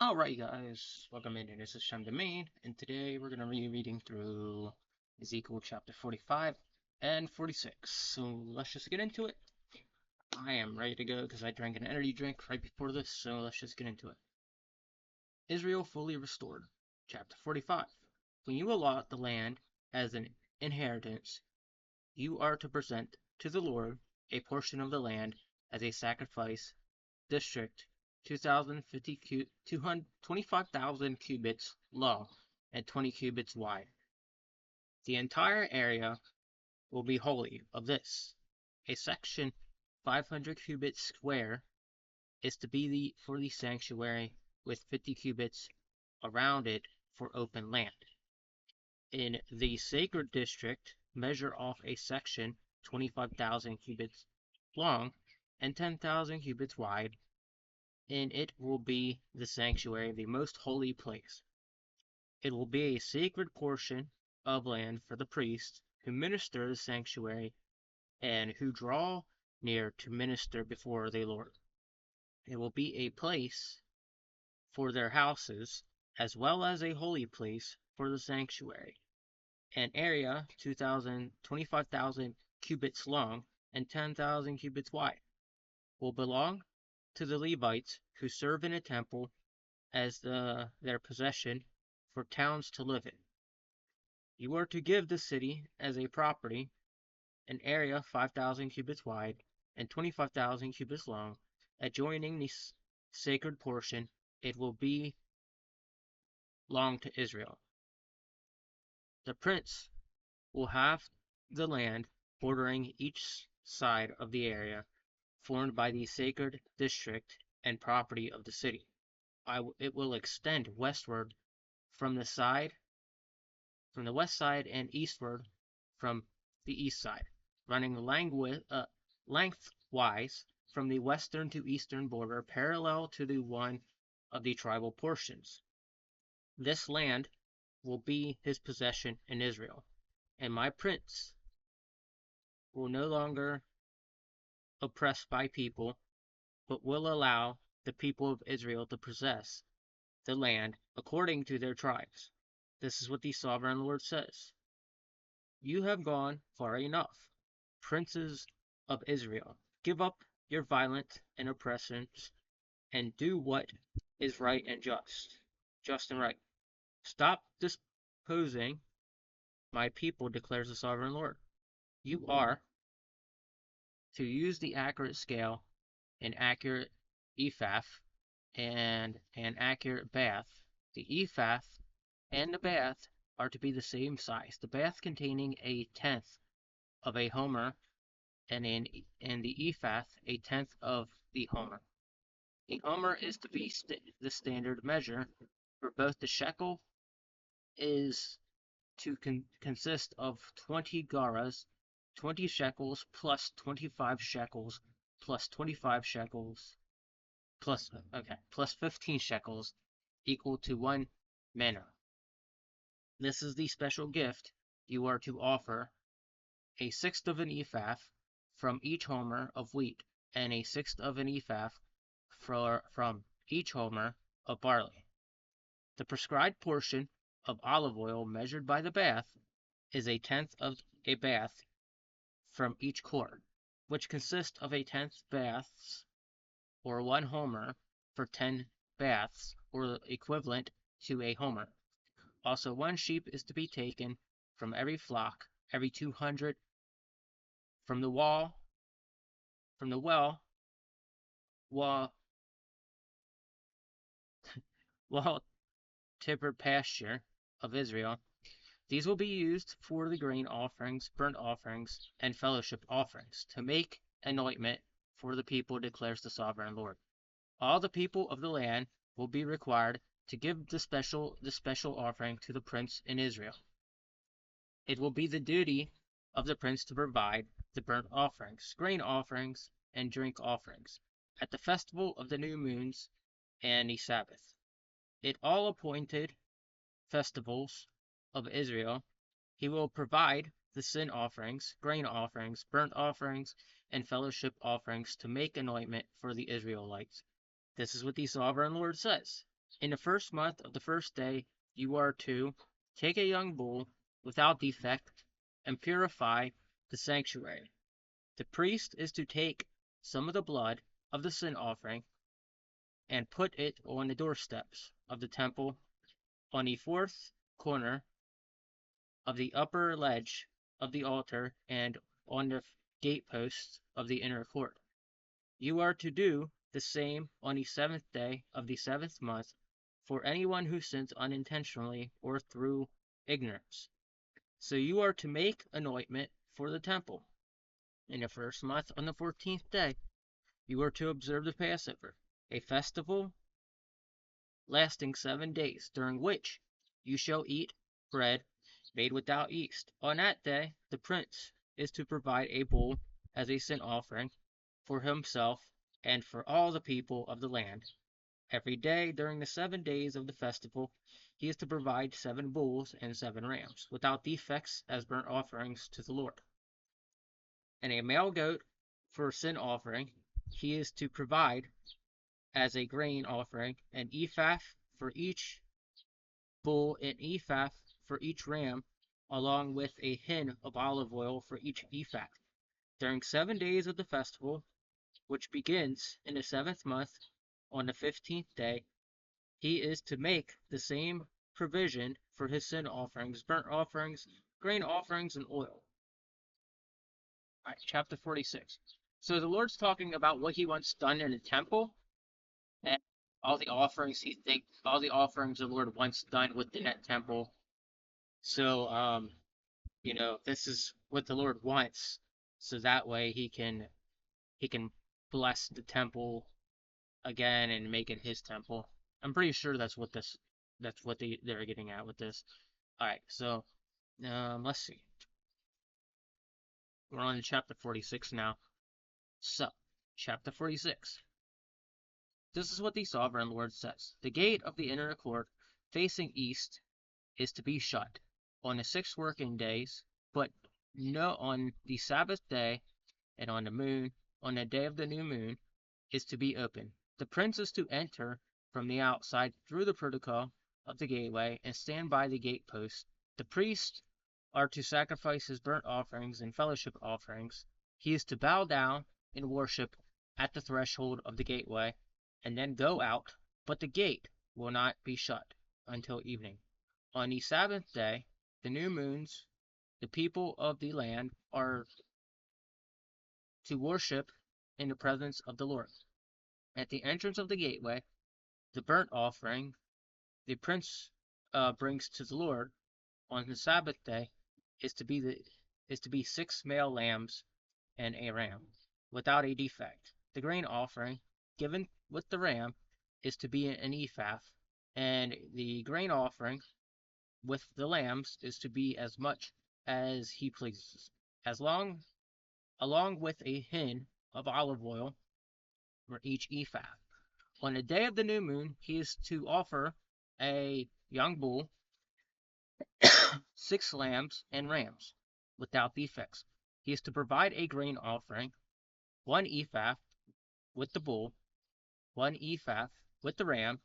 Alright guys, welcome in, this is Shem Domain, and today we're going to be reading through Ezekiel chapter 45 and 46. So let's just get into it. I am ready to go because I drank an energy drink right before this, so let's just get into it. Israel fully restored. Chapter 45. When you allot the land as an inheritance, you are to present to the Lord a portion of the land as a sacrifice district 25,000 cubits long and 20 cubits wide. The entire area will be holy of this. A section 500 cubits square is to be for the sanctuary with 50 cubits around it for open land. In the sacred district, measure off a section 25,000 cubits long and 10,000 cubits wide. In it will be the sanctuary, the most holy place. It will be a sacred portion of land for the priests who minister the sanctuary and who draw near to minister before the Lord. It will be a place for their houses, as well as a holy place for the sanctuary. An area 25,000 cubits long and 10,000 cubits wide will belong to the Levites who serve in a temple as their possession for towns to live in. You are to give the city as a property, an area 5,000 cubits wide and 25,000 cubits long, adjoining the sacred portion. It will belong to Israel. The prince will have the land bordering each side of the area formed by the sacred district and property of the city. It will extend westward from the west side and eastward from the east side, running lengthwise from the western to eastern border parallel to the one of the tribal portions. This land will be his possession in Israel, and my prince will no longer oppressed by people, but will allow the people of Israel to possess the land according to their tribes. This is what the sovereign Lord says. You have gone far enough, princes of Israel. Give up your violence and oppressions, and do what is right and just and right. Stop disposing my people, declares the sovereign Lord. You are to use the accurate scale, an accurate ephah, and an accurate bath. The ephah and the bath are to be the same size. The bath containing a tenth of a homer, and the ephah a tenth of the homer. The homer is to be the standard measure for both. The shekel is to consist of 20 garas, 20 shekels plus 25 shekels plus 25 shekels plus 15 shekels equal to 1 mina. This is the special gift you are to offer: a sixth of an ephah from each homer of wheat, and a sixth of an ephah from each homer of barley. The prescribed portion of olive oil measured by the bath is a tenth of a bath from each quart, which consists of a tenth baths, or 1 homer for 10 baths, or equivalent to a homer. Also 1 sheep is to be taken from every flock, every 200 from the well timbered pasture of Israel. These will be used for the grain offerings, burnt offerings, and fellowship offerings, to make an ointment for the people, declares the sovereign Lord. All the people of the land will be required to give the special offering to the prince in Israel. It will be the duty of the prince to provide the burnt offerings, grain offerings, and drink offerings at the festival of the new moons and the Sabbath. At all appointed festivals of Israel, he will provide the sin offerings, grain offerings, burnt offerings, and fellowship offerings to make an ointment for the Israelites. This is what the sovereign Lord says. In the first month of the first day, you are to take a young bull without defect and purify the sanctuary. The priest is to take some of the blood of the sin offering and put it on the doorsteps of the temple on the fourth corner of the upper ledge of the altar and on the gateposts of the inner court. You are to do the same on the seventh day of the seventh month for anyone who sins unintentionally or through ignorance. So you are to make an ointment for the temple. In the first month, on the 14th day, you are to observe the Passover, a festival lasting 7 days, during which you shall eat bread made without yeast. On that day, the prince is to provide a bull as a sin offering for himself and for all the people of the land. Every day during the 7 days of the festival, he is to provide 7 bulls and 7 rams, without defects, as burnt offerings to the Lord. And a male goat for sin offering, he is to provide as a grain offering an ephah for each bull, an ephah for each ram, along with a hin of olive oil for each ephah. During 7 days of the festival, which begins in the seventh month on the 15th day, he is to make the same provision for his sin offerings, burnt offerings, grain offerings, and oil. All right, chapter 46. So the Lord's talking about what he wants done in the temple and all the offerings the Lord wants done within that temple. So this is what the Lord wants, so that way he can bless the temple again and make it his temple. I'm pretty sure that's what they're getting at with this. All right, so let's see. We're on to chapter 46 now. So, chapter 46. This is what the sovereign Lord says. The gate of the inner court facing east is to be shut on the 6 working days, but no on the Sabbath day and on the day of the new moon, is to be open. The prince is to enter from the outside through the protocol of the gateway and stand by the gatepost. The priests are to sacrifice his burnt offerings and fellowship offerings. He is to bow down and worship at the threshold of the gateway and then go out, but the gate will not be shut until evening. On the Sabbath day, the new moons, the people of the land are to worship in the presence of the Lord. At the entrance of the gateway, the burnt offering the prince brings to the Lord on the Sabbath day is to be 6 male lambs and a ram, without a defect. The grain offering given with the ram is to be an ephah, and the grain offering with the lambs is to be as much as he pleases, along with a hin of olive oil for each ephah. On the day of the new moon, he is to offer a young bull, 6 lambs and rams, without defects. He is to provide a grain offering, 1 ephah with the bull, 1 ephah with the ram,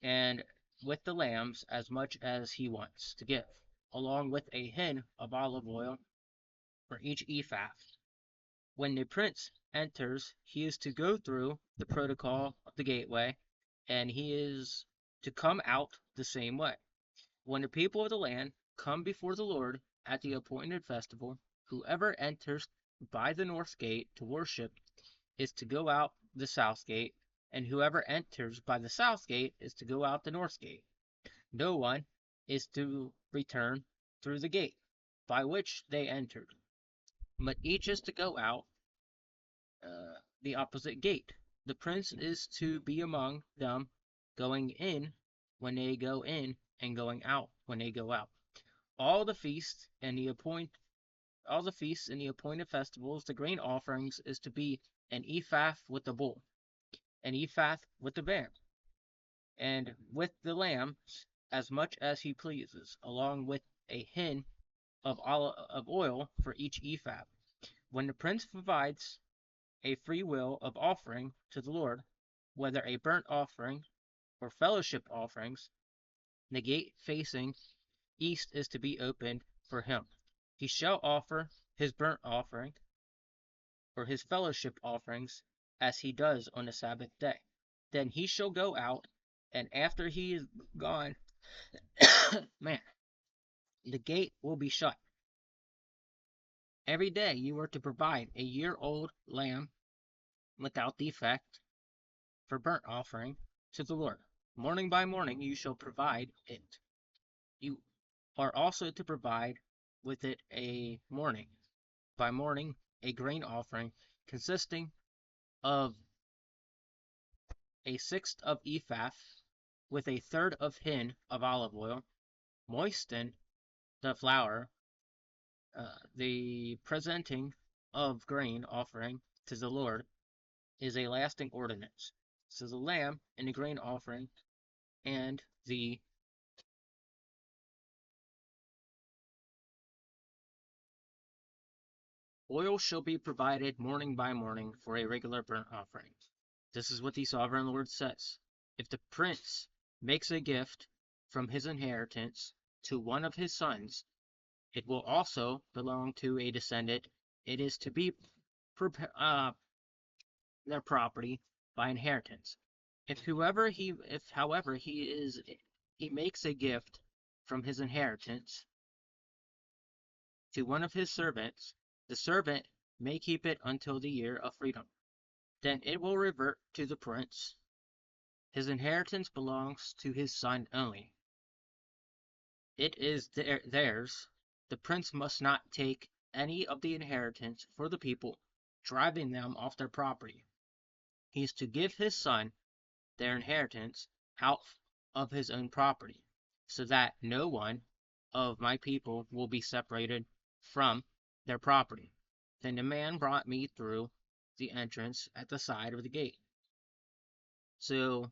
and with the lambs as much as he wants to give, along with a hin of olive oil for each ephah. When the prince enters, he is to go through the protocol of the gateway, and he is to come out the same way. When the people of the land come before the Lord at the appointed festival, whoever enters by the north gate to worship is to go out the south gate, and whoever enters by the south gate is to go out the north gate. No one is to return through the gate by which they entered, but each is to go out the opposite gate. The prince is to be among them, going in when they go in and going out when they go out. All the feasts and the appointed festivals, the grain offerings is to be an ephah with the bull, an ephah with the ram, and with the lambs as much as he pleases, along with a hin of oil for each ephah. When the prince provides a free will of offering to the Lord, whether a burnt offering or fellowship offerings, the gate facing east is to be opened for him. He shall offer his burnt offering or his fellowship offerings as he does on the Sabbath day. Then he shall go out, and after he is gone, man, the gate will be shut. Every day you are to provide a year-old lamb without defect for burnt offering to the Lord. Morning by morning you shall provide it. You are also to provide with it a morning by morning a grain offering consisting of a sixth of ephah with a third of hin of olive oil. Moisten the flour. The presenting of grain offering to the Lord is a lasting ordinance. So the lamb and the grain offering and the oil shall be provided morning by morning for a regular burnt offering. This is what the sovereign Lord says. If the prince makes a gift from his inheritance to one of his sons, it will also belong to a descendant. It is to be their property by inheritance. If however he makes a gift from his inheritance to one of his servants, the servant may keep it until the year of freedom. Then it will revert to the prince. His inheritance belongs to his son only. It is theirs. The prince must not take any of the inheritance for the people, driving them off their property. He is to give his son their inheritance out of his own property, so that no one of my people will be separated from their property. Then the man brought me through the entrance at the side of the gate. So,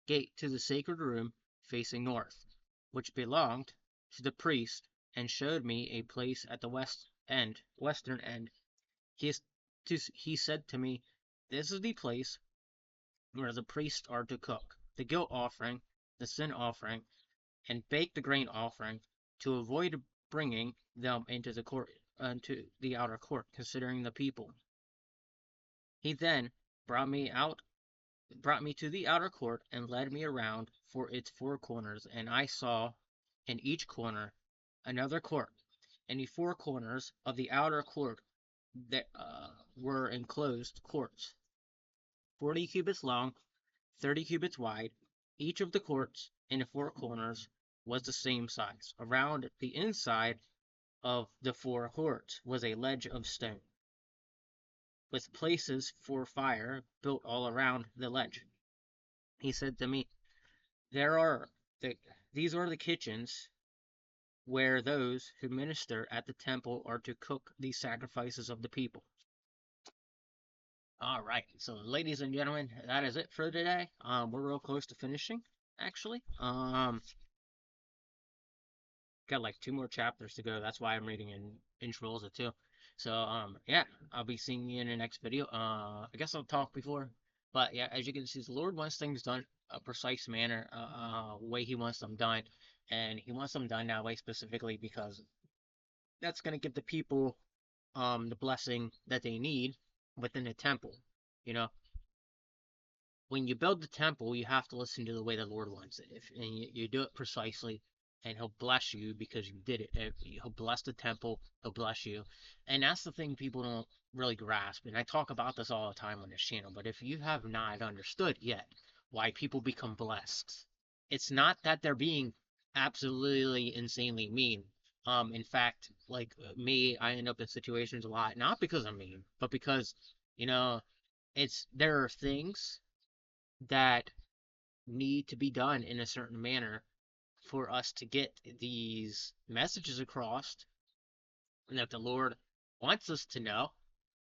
gate to the sacred room facing north, which belonged to the priest, and showed me a place at the western end. He said to me, "This is the place where the priests are to cook the guilt offering, the sin offering, and bake the grain offering, to avoid bringing them into the outer court, considering the people." He then brought me to the outer court and led me around for its four corners, and I saw in each corner another court. In the four corners of the outer court there were enclosed courts, 40 cubits long, 30 cubits wide. Each of the courts in the four corners was the same size. Around the inside of the four courts was a ledge of stone, with places for fire built all around the ledge. He said to me, these are the kitchens where those who minister at the temple are to cook the sacrifices of the people. All right, so ladies and gentlemen, that is it for today. We're real close to finishing, actually. Got like 2 more chapters to go. That's why I'm reading in Trolls of 2. So, yeah, I'll be seeing you in the next video. I guess I'll talk before, but yeah, as you can see, the Lord wants things done a precise manner, way He wants them done, and He wants them done that way specifically because that's gonna give the people, the blessing that they need within the temple. You know, when you build the temple, you have to listen to the way the Lord wants it. And you do it precisely, and He'll bless you because you did it. He'll bless the temple. He'll bless you, and that's the thing people don't really grasp. And I talk about this all the time on this channel. But if you have not understood yet why people become blessed, it's not that they're being absolutely insanely mean. In fact, like me, I end up in situations a lot, not because I'm mean, but because, you know, there are things that need to be done in a certain manner for us to get these messages across that the Lord wants us to know,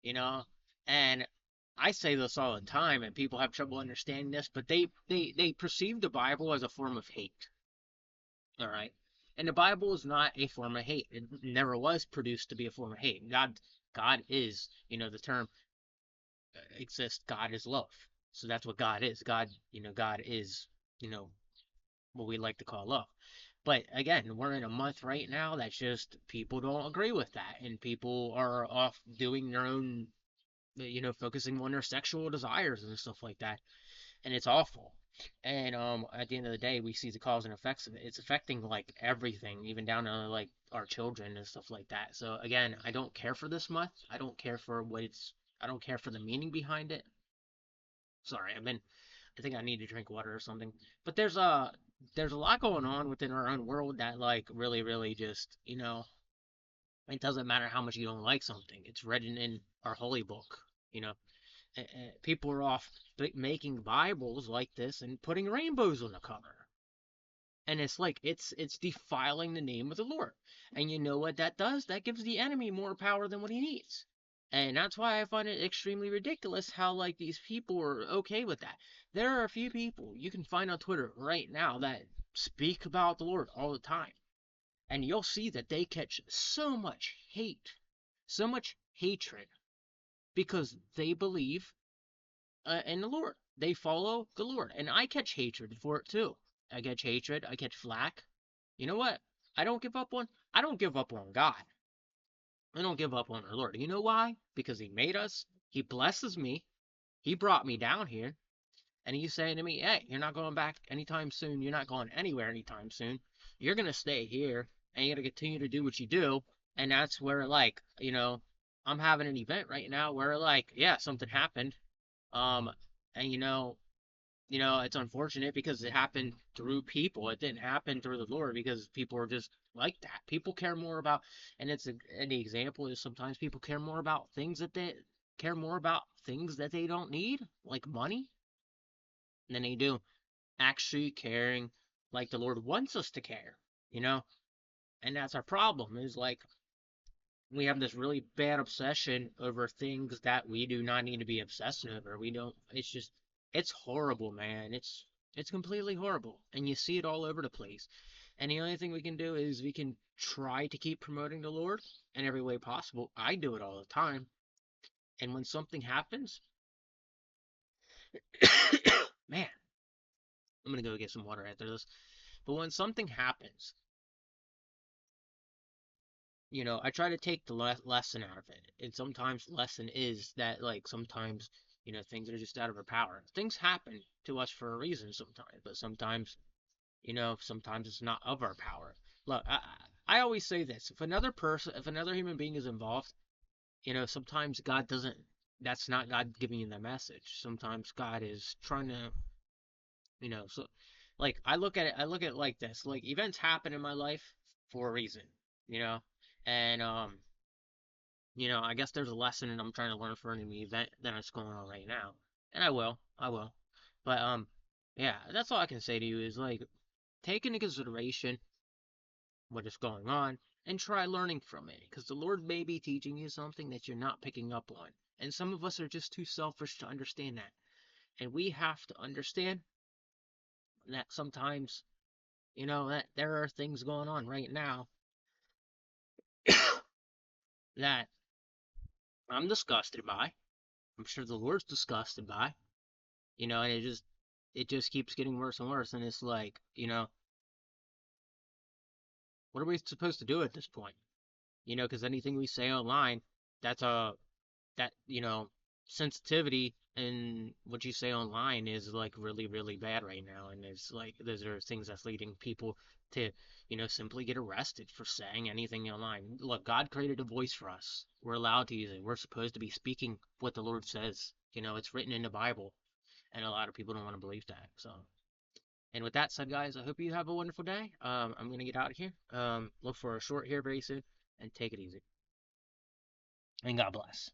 you know. And I say this all the time, and people have trouble understanding this, but they perceive the Bible as a form of hate. All right, and the Bible is not a form of hate. It never was produced to be a form of hate. God is, the term exists. God is love. So that's what God is. God is, you know, what we like to call love. But again, we're in a month right now that's just people don't agree with that, and people are off doing their own, focusing on their sexual desires and stuff like that, and it's awful. And at the end of the day, we see the cause and effects of it. It's affecting like everything, even down to like our children and stuff like that. So again, I don't care for this month. I don't care for what it's. I don't care for the meaning behind it. Sorry, I think I need to drink water or something. But there's a lot going on within our own world that like really really just, it doesn't matter how much you don't like something. It's written in our holy book, you know. People are off making Bibles like this and putting rainbows on the cover. And it's like it's defiling the name of the Lord. And you know what that does? That gives the enemy more power than what he needs. And that's why I find it extremely ridiculous how like these people are okay with that. There are a few people you can find on Twitter right now that speak about the Lord all the time. And you'll see that they catch so much hate, so much hatred because they believe in the Lord. They follow the Lord. And I catch hatred for it too. I catch hatred, I catch flack. You know what? I don't give up on God. I don't give up on our Lord. You know why? Because he made us. He blesses me. He brought me down here. And he's saying to me, hey, you're not going back anytime soon. You're not going anywhere anytime soon. You're going to stay here and you're going to continue to do what you do. And that's where, like, I'm having an event right now where, like, yeah, something happened. Um, and it's unfortunate because it happened through people. It didn't happen through the Lord because people are just like that. People care more about, and an example is sometimes people care more about things that they don't need, like money, than they do actually caring like the Lord wants us to care, you know? And that's our problem is like we have this really bad obsession over things that we do not need to be obsessed over. We don't, it's horrible, man. It's completely horrible. And you see it all over the place. And the only thing we can do is we can try to keep promoting the Lord in every way possible. I do it all the time. And when something happens, man, I'm gonna go get some water after this. But when something happens, I try to take the lesson out of it. And sometimes the lesson is that, like, sometimes, things are just out of our power. Things happen to us for a reason sometimes, but sometimes it's not of our power. Look, I always say this. If another human being is involved, sometimes God doesn't, that's not God giving you the message. Sometimes God is trying to, so, like, I look at it like this. Like, events happen in my life for a reason, you know? And I guess there's a lesson and I'm trying to learn for any event that's going on right now. And I will. But yeah, that's all I can say to you is like take into consideration what is going on and try learning from it because the Lord may be teaching you something that you're not picking up on. And some of us are just too selfish to understand that. And we have to understand that sometimes, that there are things going on right now that I'm disgusted by. I'm sure the Lord's disgusted by. And it just keeps getting worse and worse. And it's like, what are we supposed to do at this point? Because anything we say online, that's that sensitivity and what you say online is like really really bad right now, and it's like those are things that's leading people to simply get arrested for saying anything online. Look, God created a voice for us. We're allowed to use it. We're supposed to be speaking what the Lord says. It's written in the Bible, and a lot of people don't want to believe that. So, and with that said, guys, I hope you have a wonderful day. I'm gonna get out of here. Look for a short here very soon, and take it easy. And God bless.